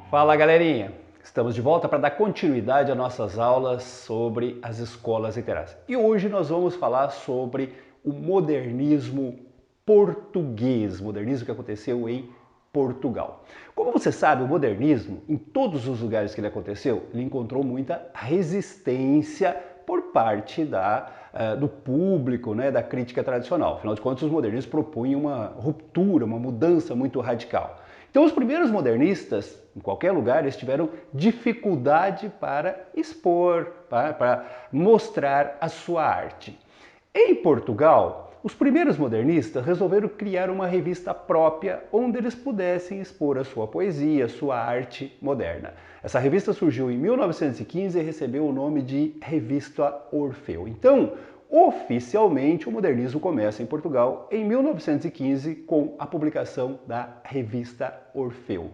Fala galerinha, estamos de volta para dar continuidade às nossas aulas sobre as escolas literárias. E hoje nós vamos falar sobre o modernismo português, modernismo que aconteceu em Portugal. Como você sabe, o modernismo, em todos os lugares que ele aconteceu, ele encontrou muita resistência por parte do público, da crítica tradicional. Afinal de contas, os modernistas propunham uma ruptura, uma mudança muito radical. Então os primeiros modernistas, em qualquer lugar, eles tiveram dificuldade para expor, para mostrar a sua arte. Em Portugal, os primeiros modernistas resolveram criar uma revista própria onde eles pudessem expor a sua poesia, a sua arte moderna. Essa revista surgiu em 1915 e recebeu o nome de Revista Orfeu. Então, oficialmente, o modernismo começa em Portugal em 1915 com a publicação da Revista Orfeu.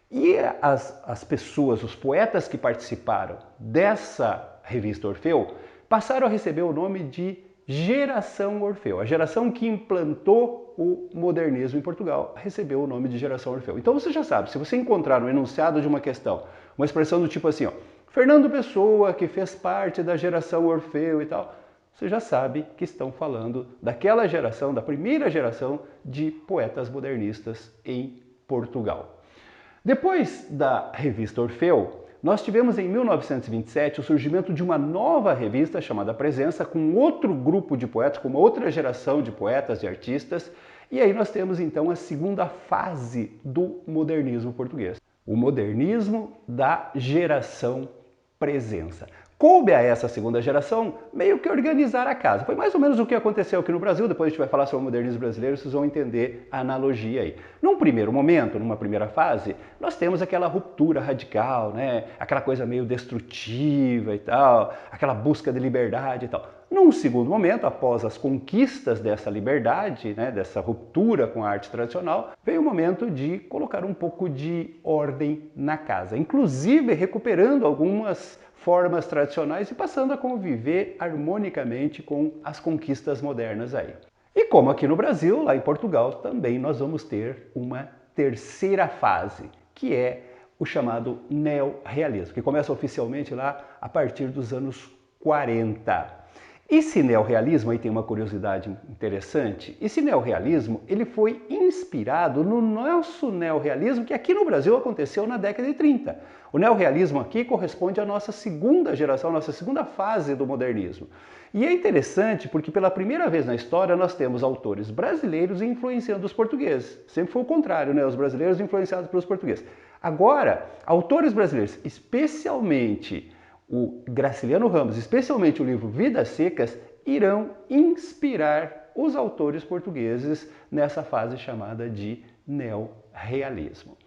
E as pessoas, os poetas que participaram dessa Revista Orfeu, passaram a receber o nome de Geração Orfeu. A geração que implantou o modernismo em Portugal recebeu o nome de Geração Orfeu. Então você já sabe, se você encontrar no enunciado de uma questão, uma expressão do tipo assim, ó, Fernando Pessoa, que fez parte da Geração Orfeu e tal, você já sabe que estão falando daquela geração, da primeira geração de poetas modernistas em Portugal. Depois da revista Orfeu, nós tivemos em 1927 o surgimento de uma nova revista chamada Presença, com outro grupo de poetas, com uma outra geração de poetas e artistas, e aí nós temos então a segunda fase do modernismo português. O modernismo da geração Presença. Coube a essa segunda geração meio que organizar a casa. Foi mais ou menos o que aconteceu aqui no Brasil, depois a gente vai falar sobre o modernismo brasileiro, vocês vão entender a analogia aí. Num primeiro momento, numa primeira fase, nós temos aquela ruptura radical, aquela coisa meio destrutiva e tal, aquela busca de liberdade e tal. Num segundo momento, após as conquistas dessa liberdade, dessa ruptura com a arte tradicional, veio o momento de colocar um pouco de ordem na casa, inclusive recuperando algumas formas tradicionais e passando a conviver harmonicamente com as conquistas modernas aí. E como aqui no Brasil, lá em Portugal, também nós vamos ter uma terceira fase, que é o chamado neorrealismo, que começa oficialmente lá a partir dos anos 40. Esse neorrealismo, aí tem uma curiosidade interessante, esse neorrealismo ele foi inspirado no nosso neorrealismo que aqui no Brasil aconteceu na década de 30. O neorrealismo aqui corresponde à nossa segunda geração, à nossa segunda fase do modernismo. E é interessante porque pela primeira vez na história nós temos autores brasileiros influenciando os portugueses. Sempre foi o contrário, os brasileiros influenciados pelos portugueses. Agora, autores brasileiros, especialmente o Graciliano Ramos, especialmente o livro Vidas Secas, irão inspirar os autores portugueses nessa fase chamada de neorrealismo.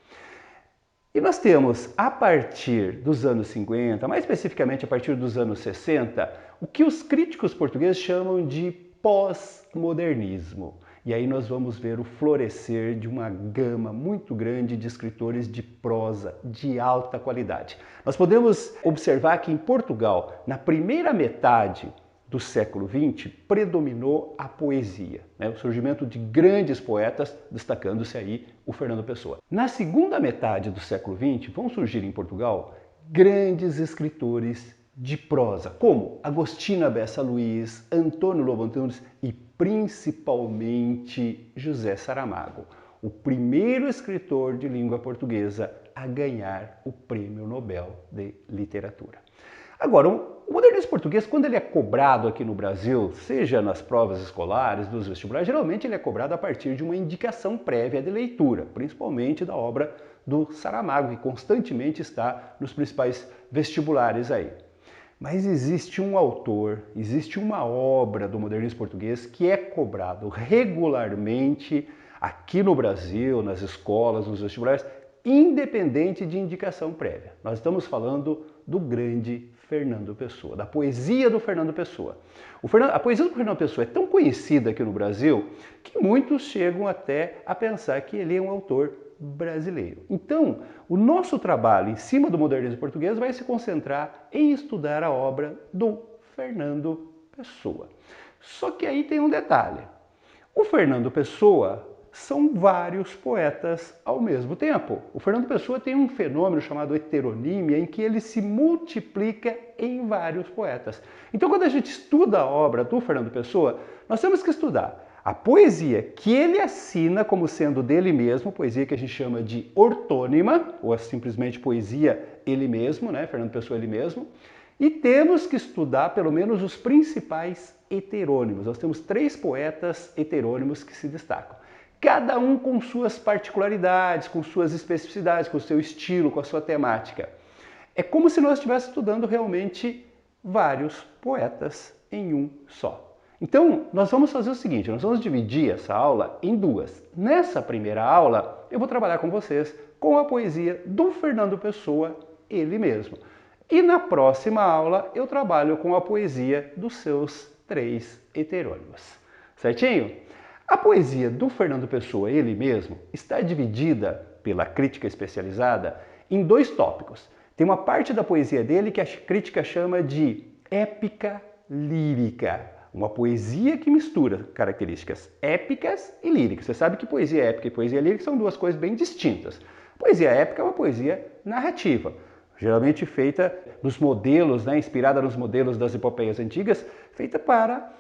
E nós temos, a partir dos anos 50, mais especificamente a partir dos anos 60, o que os críticos portugueses chamam de pós-modernismo. E aí nós vamos ver o florescer de uma gama muito grande de escritores de prosa de alta qualidade. Nós podemos observar que em Portugal, na primeira metade do século XX, predominou a poesia, o surgimento de grandes poetas, destacando-se aí o Fernando Pessoa. Na segunda metade do século XX, vão surgir em Portugal grandes escritores de prosa, como Agostina Bessa Luís, Antônio Lobo Antunes e principalmente José Saramago, o primeiro escritor de língua portuguesa a ganhar o Prêmio Nobel de Literatura. Agora, o modernismo português, quando ele é cobrado aqui no Brasil, seja nas provas escolares, dos vestibulares, geralmente ele é cobrado a partir de uma indicação prévia de leitura, principalmente da obra do Saramago, que constantemente está nos principais vestibulares aí. Mas existe um autor, existe uma obra do modernismo português que é cobrado regularmente aqui no Brasil, nas escolas, nos vestibulares, independente de indicação prévia. Nós estamos falando do grande Fernando Pessoa, da poesia do Fernando Pessoa. A poesia do Fernando Pessoa é tão conhecida aqui no Brasil que muitos chegam até a pensar que ele é um autor brasileiro. Então, o nosso trabalho em cima do modernismo português vai se concentrar em estudar a obra do Fernando Pessoa. Só que aí tem um detalhe. O Fernando Pessoa são vários poetas ao mesmo tempo. O Fernando Pessoa tem um fenômeno chamado heteronímia, em que ele se multiplica em vários poetas. Então, quando a gente estuda a obra do Fernando Pessoa, nós temos que estudar a poesia que ele assina como sendo dele mesmo, poesia que a gente chama de ortônima, ou simplesmente poesia ele mesmo, né? Fernando Pessoa ele mesmo. E temos que estudar pelo menos os principais heterônimos. Nós temos 3 poetas heterônimos que se destacam. Cada um com suas particularidades, com suas especificidades, com o seu estilo, com a sua temática. É como se nós estivéssemos estudando realmente vários poetas em um só. Então, nós vamos fazer o seguinte, nós vamos dividir essa aula em 2. Nessa primeira aula, eu vou trabalhar com vocês com a poesia do Fernando Pessoa, ele mesmo. E na próxima aula, eu trabalho com a poesia dos seus 3 heterônimos. Certinho? A poesia do Fernando Pessoa, ele mesmo, está dividida pela crítica especializada em 2 tópicos. Tem uma parte da poesia dele que a crítica chama de épica lírica. Uma poesia que mistura características épicas e líricas. Você sabe que poesia épica e poesia lírica são 2 coisas bem distintas. Poesia épica é uma poesia narrativa, geralmente feita nos modelos, inspirada nos modelos das epopeias antigas, feita para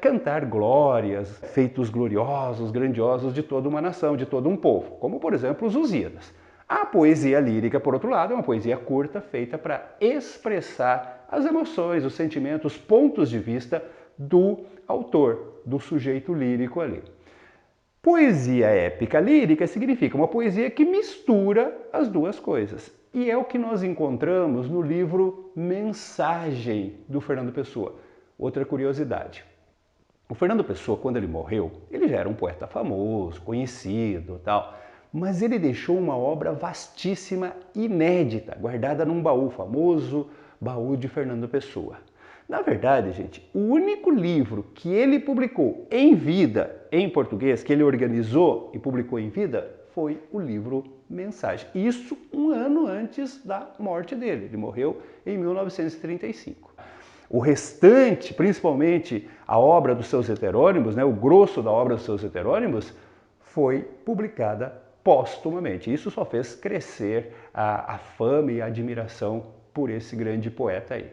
cantar glórias, feitos gloriosos, grandiosos de toda uma nação, de todo um povo, como por exemplo os Lusíadas. A poesia lírica, por outro lado, é uma poesia curta, feita para expressar as emoções, os sentimentos, os pontos de vista do autor, do sujeito lírico ali. Poesia épica lírica significa uma poesia que mistura as 2 coisas. E é o que nós encontramos no livro Mensagem, do Fernando Pessoa. Outra curiosidade. O Fernando Pessoa, quando ele morreu, ele já era um poeta famoso, conhecido, tal, mas ele deixou uma obra vastíssima, inédita, guardada num baú, famoso baú de Fernando Pessoa. Na verdade, gente, o único livro que ele publicou em vida, em português, que ele organizou e publicou em vida, foi o livro Mensagem. Isso 1 ano antes da morte dele. Ele morreu em 1935. O restante, principalmente a obra dos seus heterônimos, o grosso da obra dos seus heterônimos, foi publicada póstumamente. Isso só fez crescer a fama e a admiração por esse grande poeta aí.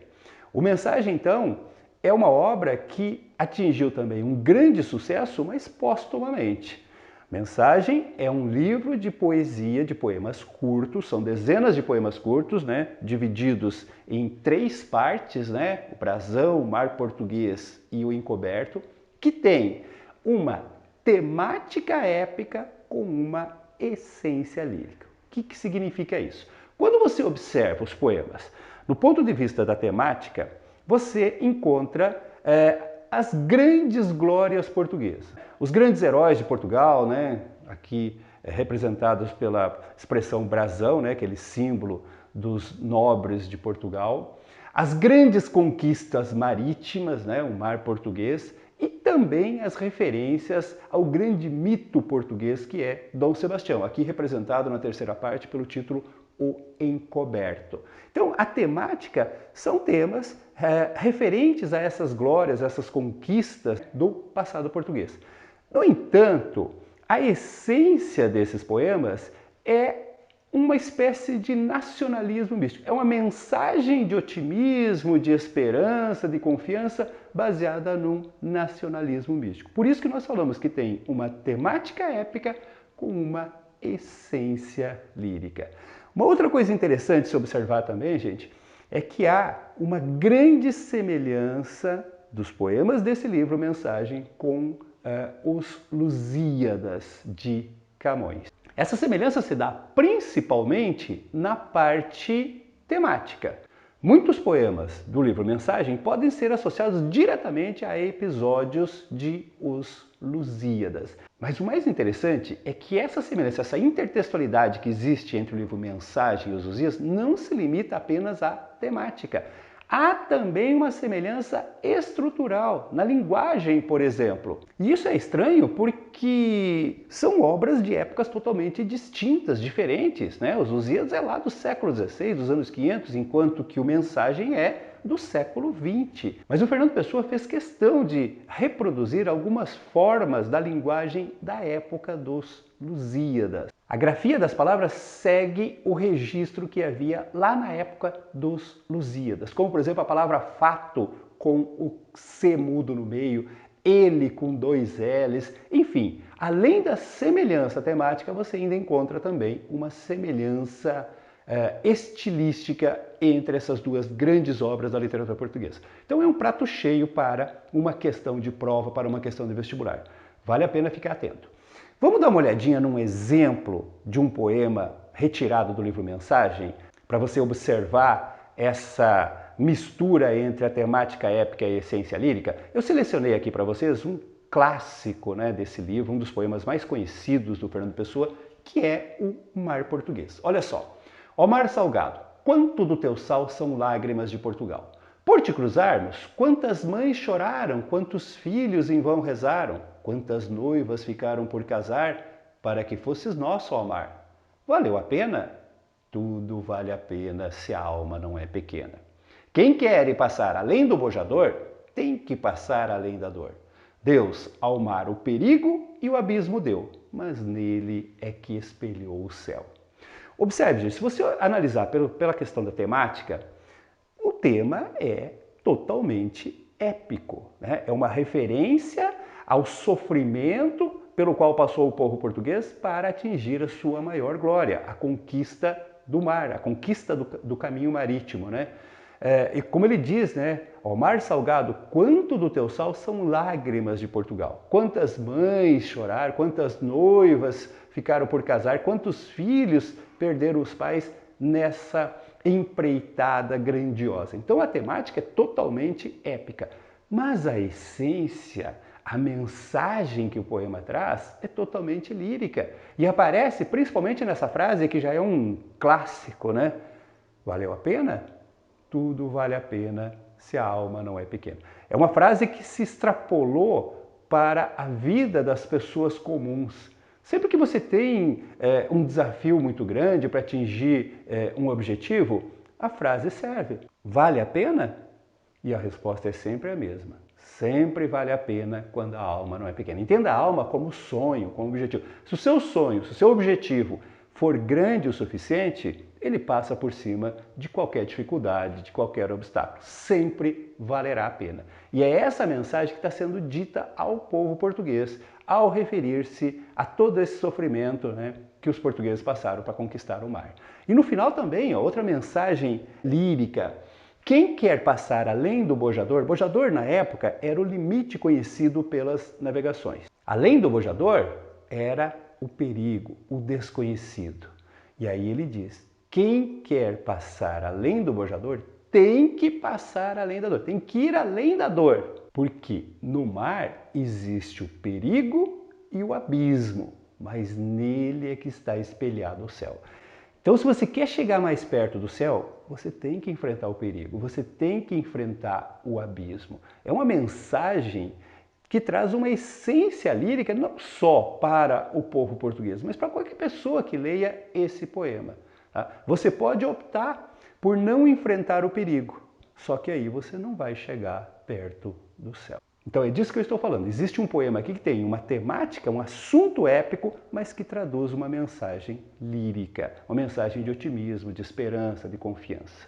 O Mensagem, então, é uma obra que atingiu também um grande sucesso, mas póstumamente. Mensagem é um livro de poesia, de poemas curtos, são dezenas de poemas curtos, divididos em 3 partes, o Brasão, o Mar Português e o Encoberto, que tem uma temática épica com uma essência lírica. O que significa isso? Quando você observa os poemas do ponto de vista da temática, você encontra as grandes glórias portuguesas. Os grandes heróis de Portugal, aqui representados pela expressão brasão, aquele símbolo dos nobres de Portugal. As grandes conquistas marítimas, o mar português, e também as referências ao grande mito português que é Dom Sebastião, aqui representado na terceira parte pelo título O Encoberto. Então, a temática são temas referentes a essas glórias, essas conquistas do passado português. No entanto, a essência desses poemas é uma espécie de nacionalismo místico. É uma mensagem de otimismo, de esperança, de confiança, baseada num nacionalismo místico. Por isso que nós falamos que tem uma temática épica com uma essência lírica. Uma outra coisa interessante se observar também, gente, é que há uma grande semelhança dos poemas desse livro, Mensagem, com os Lusíadas de Camões. Essa semelhança se dá principalmente na parte temática. Muitos poemas do livro Mensagem podem ser associados diretamente a episódios de Os Lusíadas. Mas o mais interessante é que essa semelhança, essa intertextualidade que existe entre o livro Mensagem e Os Lusíadas não se limita apenas à temática. Há também uma semelhança estrutural, na linguagem, por exemplo. E isso é estranho porque são obras de épocas totalmente distintas, diferentes, Os Lusíadas é lá do século XVI, dos anos 500, enquanto que o Mensagem é do século XX. Mas o Fernando Pessoa fez questão de reproduzir algumas formas da linguagem da época dos Lusíadas. A grafia das palavras segue o registro que havia lá na época dos Lusíadas, como por exemplo a palavra fato com o C mudo no meio, ele com 2 L's, enfim, além da semelhança temática, você ainda encontra também uma semelhança estilística entre essas duas grandes obras da literatura portuguesa. Então é um prato cheio para uma questão de prova, para uma questão de vestibular. Vale a pena ficar atento. Vamos dar uma olhadinha num exemplo de um poema retirado do livro Mensagem, para você observar essa mistura entre a temática épica e a essência lírica. Eu selecionei aqui para vocês um clássico, né, desse livro, um dos poemas mais conhecidos do Fernando Pessoa, que é o Mar Português. Olha só. Ó mar salgado, quanto do teu sal são lágrimas de Portugal. Por te cruzarmos, quantas mães choraram, quantos filhos em vão rezaram, quantas noivas ficaram por casar, para que fosses nosso, ó mar. Valeu a pena? Tudo vale a pena se a alma não é pequena. Quem quer ir passar além do bojador, tem que passar além da dor. Deus ao mar o perigo e o abismo deu, mas nele é que espelhou o céu. Observe, gente, se você analisar pela questão da temática, o tema é totalmente épico, né? É uma referência ao sofrimento pelo qual passou o povo português para atingir a sua maior glória, a conquista do mar, a conquista do caminho marítimo, né? E como ele diz, né? Ó mar salgado, quanto do teu sal são lágrimas de Portugal. Quantas mães choraram, quantas noivas ficaram por casar, quantos filhos perderam os pais nessa empreitada grandiosa. Então a temática é totalmente épica, mas a essência, a mensagem que o poema traz é totalmente lírica e aparece principalmente nessa frase que já é um clássico, né? Valeu a pena? Tudo vale a pena se a alma não é pequena. É uma frase que se extrapolou para a vida das pessoas comuns. Sempre que você tem um desafio muito grande para atingir um objetivo, a frase serve. Vale a pena? E a resposta é sempre a mesma. Sempre vale a pena quando a alma não é pequena. Entenda a alma como sonho, como objetivo. Se o seu sonho, se o seu objetivo for grande o suficiente, ele passa por cima de qualquer dificuldade, de qualquer obstáculo. Sempre valerá a pena. E é essa mensagem que está sendo dita ao povo português ao referir-se a todo esse sofrimento, né, que os portugueses passaram para conquistar o mar. E no final também, ó, outra mensagem lírica. Quem quer passar além do bojador, bojador na época era o limite conhecido pelas navegações. Além do bojador era o perigo, o desconhecido. E aí ele diz, quem quer passar além do bojador tem que passar além da dor, tem que ir além da dor. Porque no mar existe o perigo e o abismo, mas nele é que está espelhado o céu. Então, se você quer chegar mais perto do céu, você tem que enfrentar o perigo, você tem que enfrentar o abismo. É uma mensagem que traz uma essência lírica não só para o povo português, mas para qualquer pessoa que leia esse poema. Tá? Você pode optar por não enfrentar o perigo, só que aí você não vai chegar perto do céu. Então é disso que eu estou falando. Existe um poema aqui que tem uma temática, um assunto épico, mas que traduz uma mensagem lírica, uma mensagem de otimismo, de esperança, de confiança.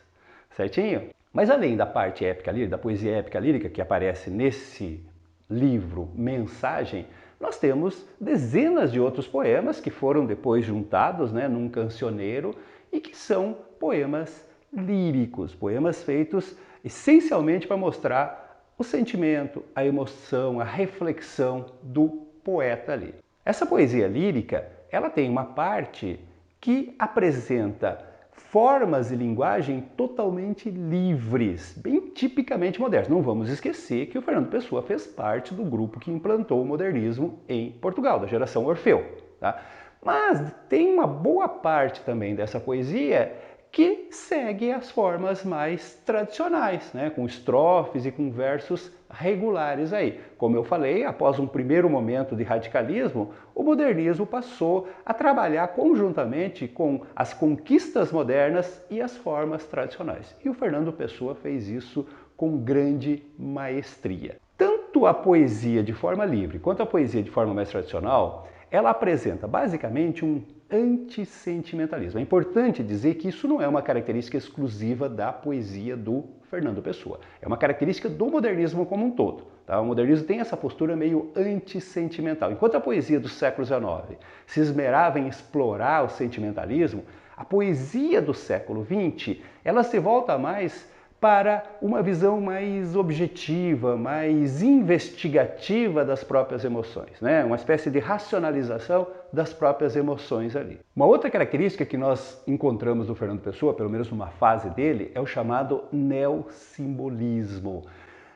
Certinho? Mas além da parte épica lírica, da poesia épica lírica que aparece nesse livro Mensagem, nós temos dezenas de outros poemas que foram depois juntados, né, num cancioneiro e que são poemas líricos, poemas feitos essencialmente para mostrar o sentimento, a emoção, a reflexão do poeta ali. Essa poesia lírica, ela tem uma parte que apresenta formas de linguagem totalmente livres, bem tipicamente modernas. Não vamos esquecer que o Fernando Pessoa fez parte do grupo que implantou o modernismo em Portugal, da geração Orfeu. Tá? Mas tem uma boa parte também dessa poesia que segue as formas mais tradicionais, né, com estrofes e com versos regulares aí. Como eu falei, após um primeiro momento de radicalismo, o modernismo passou a trabalhar conjuntamente com as conquistas modernas e as formas tradicionais. E o Fernando Pessoa fez isso com grande maestria. Tanto a poesia de forma livre quanto a poesia de forma mais tradicional, ela apresenta basicamente um antissentimentalismo. É importante dizer que isso não é uma característica exclusiva da poesia do Fernando Pessoa. É uma característica do modernismo como um todo. Tá? O modernismo tem essa postura meio antissentimental. Enquanto a poesia do século XIX se esmerava em explorar o sentimentalismo, a poesia do século XX ela se volta mais para uma visão mais objetiva, mais investigativa das próprias emoções, né? Uma espécie de racionalização das próprias emoções ali. Uma outra característica que nós encontramos no Fernando Pessoa, pelo menos numa fase dele, é o chamado neossimbolismo.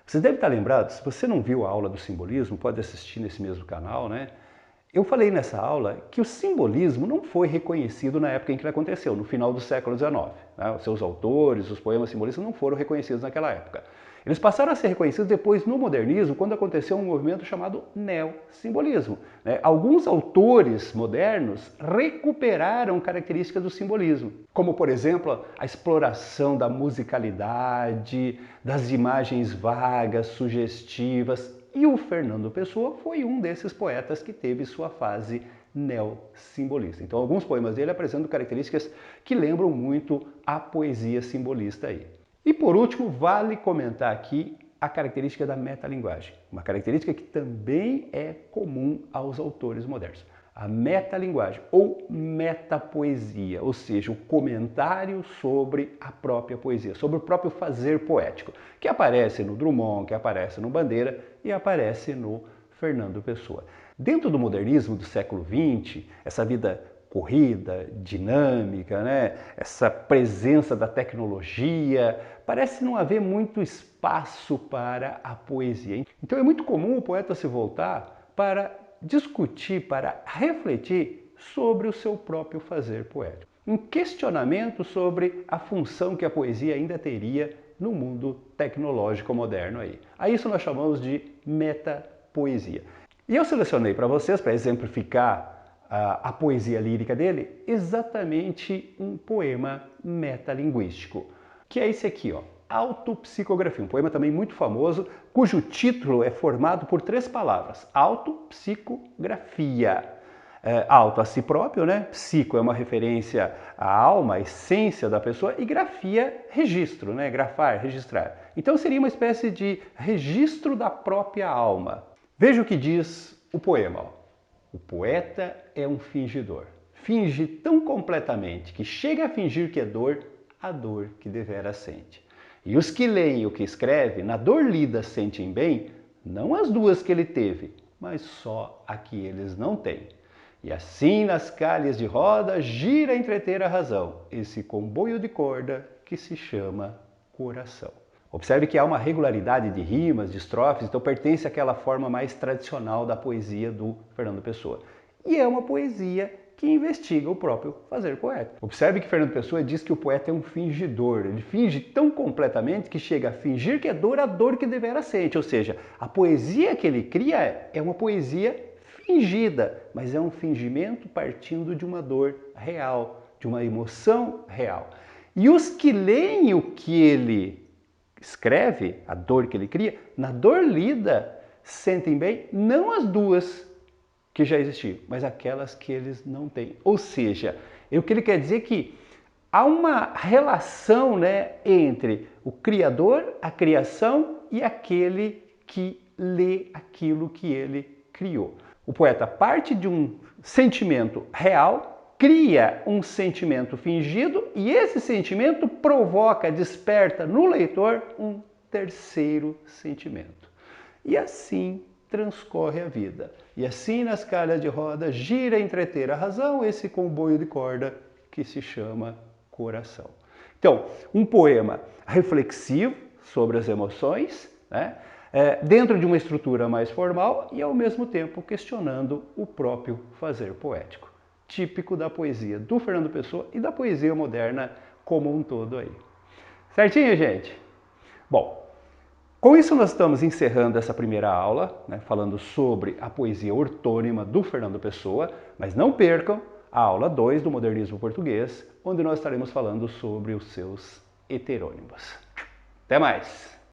Você deve estar lembrado, se você não viu a aula do simbolismo, pode assistir nesse mesmo canal, né? Eu falei nessa aula que o simbolismo não foi reconhecido na época em que ele aconteceu, no final do século XIX. Né? Os seus autores, os poemas simbolistas não foram reconhecidos naquela época. Eles passaram a ser reconhecidos depois no modernismo, quando aconteceu um movimento chamado neossimbolismo. Né? Alguns autores modernos recuperaram características do simbolismo, como, por exemplo, a exploração da musicalidade, das imagens vagas, sugestivas. E o Fernando Pessoa foi um desses poetas que teve sua fase neossimbolista. Então, alguns poemas dele apresentam características que lembram muito a poesia simbolista aí. E por último, vale comentar aqui a característica da metalinguagem, uma característica que também é comum aos autores modernos. A metalinguagem ou metapoesia, ou seja, o comentário sobre a própria poesia, sobre o próprio fazer poético, que aparece no Drummond, que aparece no Bandeira e aparece no Fernando Pessoa. Dentro do modernismo do século XX, essa vida corrida, dinâmica, né? Essa presença da tecnologia, parece não haver muito espaço para a poesia. Então é muito comum o poeta se voltar para discutir, para refletir sobre o seu próprio fazer poético. Um questionamento sobre a função que a poesia ainda teria no mundo tecnológico moderno aí. A isso nós chamamos de metapoesia. E eu selecionei para vocês, para exemplificar a poesia lírica dele, exatamente um poema metalinguístico, que é esse aqui, ó, Autopsicografia, um poema também muito famoso, cujo título é formado por 3 palavras, autopsicografia. Auto a si próprio, né? Psico é uma referência à alma, à essência da pessoa, e grafia, registro, né? Grafar, registrar. Então seria uma espécie de registro da própria alma. Veja o que diz o poema, ó. O poeta é um fingidor. Finge tão completamente que chega a fingir que é dor, a dor que devera sente. E os que leem o que escreve, na dor lida sentem bem, não as duas que ele teve, mas só a que eles não têm. E assim nas calhes de roda gira a entreter a razão, esse comboio de corda que se chama coração. Observe que há uma regularidade de rimas, de estrofes, então pertence àquela forma mais tradicional da poesia do Fernando Pessoa. E é uma poesia que investiga o próprio fazer poético. Observe que Fernando Pessoa diz que o poeta é um fingidor. Ele finge tão completamente que chega a fingir que é dor a dor que devera sente. Ou seja, a poesia que ele cria é uma poesia fingida, mas é um fingimento partindo de uma dor real, de uma emoção real. E os que leem o que ele escreve, a dor que ele cria, na dor lida, sentem bem não as duas que já existiam, mas aquelas que eles não têm. Ou seja, o que ele quer dizer é que há uma relação, né, entre o Criador, a criação e aquele que lê aquilo que ele criou. O poeta parte de um sentimento real, cria um sentimento fingido e esse sentimento provoca, desperta no leitor um terceiro sentimento. E assim transcorre a vida. E assim nas calhas de roda gira a entreter a razão esse comboio de corda que se chama coração. Então, um poema reflexivo sobre as emoções, né? Dentro de uma estrutura mais formal e ao mesmo tempo questionando o próprio fazer poético, típico da poesia do Fernando Pessoa e da poesia moderna como um todo aí. Certinho, gente? Bom, com isso nós estamos encerrando essa primeira aula, né, falando sobre a poesia ortônima do Fernando Pessoa, mas não percam a aula 2 do Modernismo Português, onde nós estaremos falando sobre os seus heterônimos. Até mais!